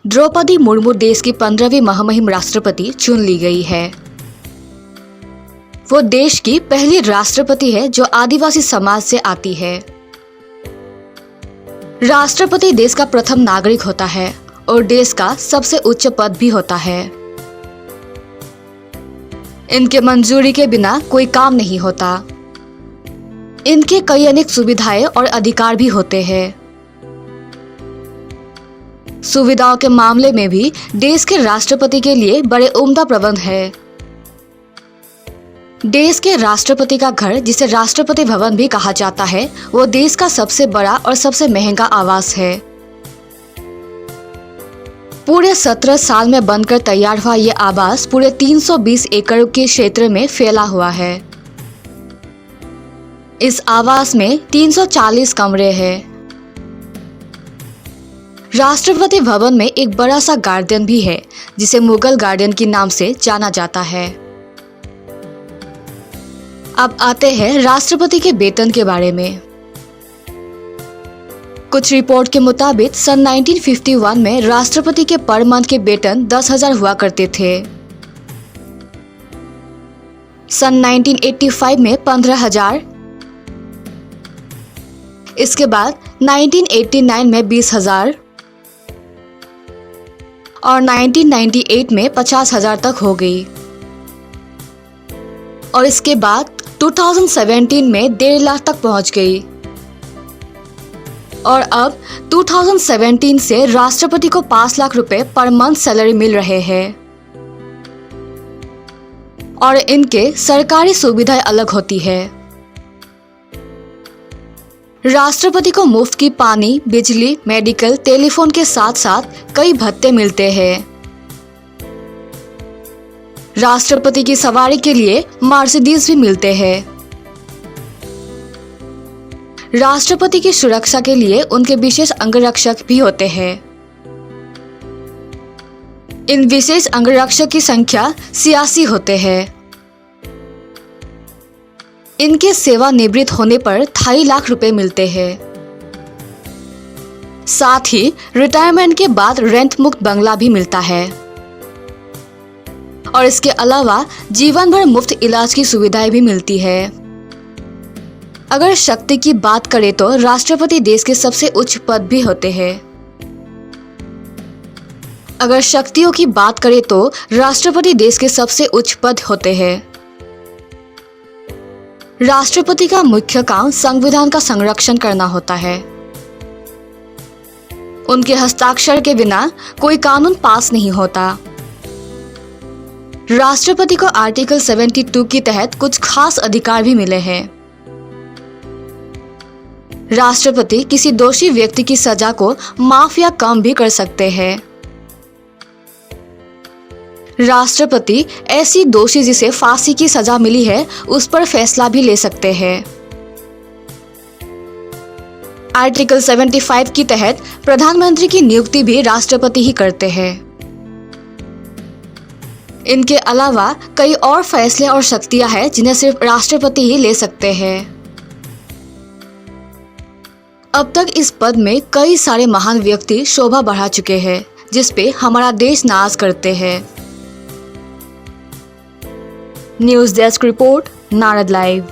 द्रौपदी मुर्मू देश की 15वीं महामहिम राष्ट्रपति चुन ली गई है। वो देश की पहली राष्ट्रपति है जो आदिवासी समाज से आती है। राष्ट्रपति देश का प्रथम नागरिक होता है और देश का सबसे उच्च पद भी होता है। इनके मंजूरी के बिना कोई काम नहीं होता। इनके कई अनेक सुविधाएं और अधिकार भी होते हैं। सुविधाओं के मामले में भी देश के राष्ट्रपति के लिए बड़े उम्दा प्रबंध है। देश के राष्ट्रपति का घर, जिसे राष्ट्रपति भवन भी कहा जाता है, वो देश का सबसे बड़ा और सबसे महंगा आवास है। पूरे 17 साल में बनकर तैयार हुआ ये आवास पूरे 320 एकड़ के क्षेत्र में फैला हुआ है। इस आवास में 340 कमरे हैं। राष्ट्रपति भवन में एक बड़ा सा गार्डन भी है, जिसे मुगल गार्डन के नाम से जाना जाता है। अब आते हैं राष्ट्रपति के वेतन के बारे में। कुछ रिपोर्ट के मुताबिक सन 1951 में राष्ट्रपति के पर मंथ के वेतन 10,000 हुआ करते थे। सन 1985 में 15,000, इसके बाद 1989 में 20,000 और 1998 में 50,000 तक हो गई। और इसके बाद 2017 में 1.5 लाख तक पहुंच गई। और अब 2017 से राष्ट्रपति को 5 लाख रुपए पर मंथ सैलरी मिल रहे हैं। और इनके सरकारी सुविधाएं अलग होती है। राष्ट्रपति को मुफ्त की पानी, बिजली, मेडिकल, टेलीफोन के साथ साथ कई भत्ते मिलते हैं। राष्ट्रपति की सवारी के लिए मर्सिडीज भी मिलते हैं। राष्ट्रपति की सुरक्षा के लिए उनके विशेष अंगरक्षक भी होते हैं। इन विशेष अंगरक्षक की संख्या 86 होते हैं। इनके सेवानिवृत्त होने पर 2.5 लाख रुपए मिलते हैं। साथ ही रिटायरमेंट के बाद रेंट मुक्त बंगला भी मिलता है। और इसके अलावा जीवन भर मुफ्त इलाज की सुविधाएं भी मिलती है। अगर शक्ति की बात करें तो राष्ट्रपति देश के सबसे उच्च पद भी होते हैं। अगर शक्तियों की बात करें तो राष्ट्रपति देश के सबसे उच्च पद होते हैं। राष्ट्रपति का मुख्य काम संविधान का संरक्षण करना होता है। उनके हस्ताक्षर के बिना कोई कानून पास नहीं होता। राष्ट्रपति को आर्टिकल 72 के तहत कुछ खास अधिकार भी मिले हैं। राष्ट्रपति किसी दोषी व्यक्ति की सजा को माफ या कम भी कर सकते हैं। राष्ट्रपति ऐसी दोषी जिसे फांसी की सजा मिली है उस पर फैसला भी ले सकते हैं। आर्टिकल 75 के तहत प्रधानमंत्री की नियुक्ति भी राष्ट्रपति ही करते हैं। इनके अलावा कई और फैसले और शक्तियां हैं जिन्हें सिर्फ राष्ट्रपति ही ले सकते हैं। अब तक इस पद में कई सारे महान व्यक्ति शोभा बढ़ा चुके हैं, जिस पे हमारा देश नाज करते हैं। News desk report, Narad live.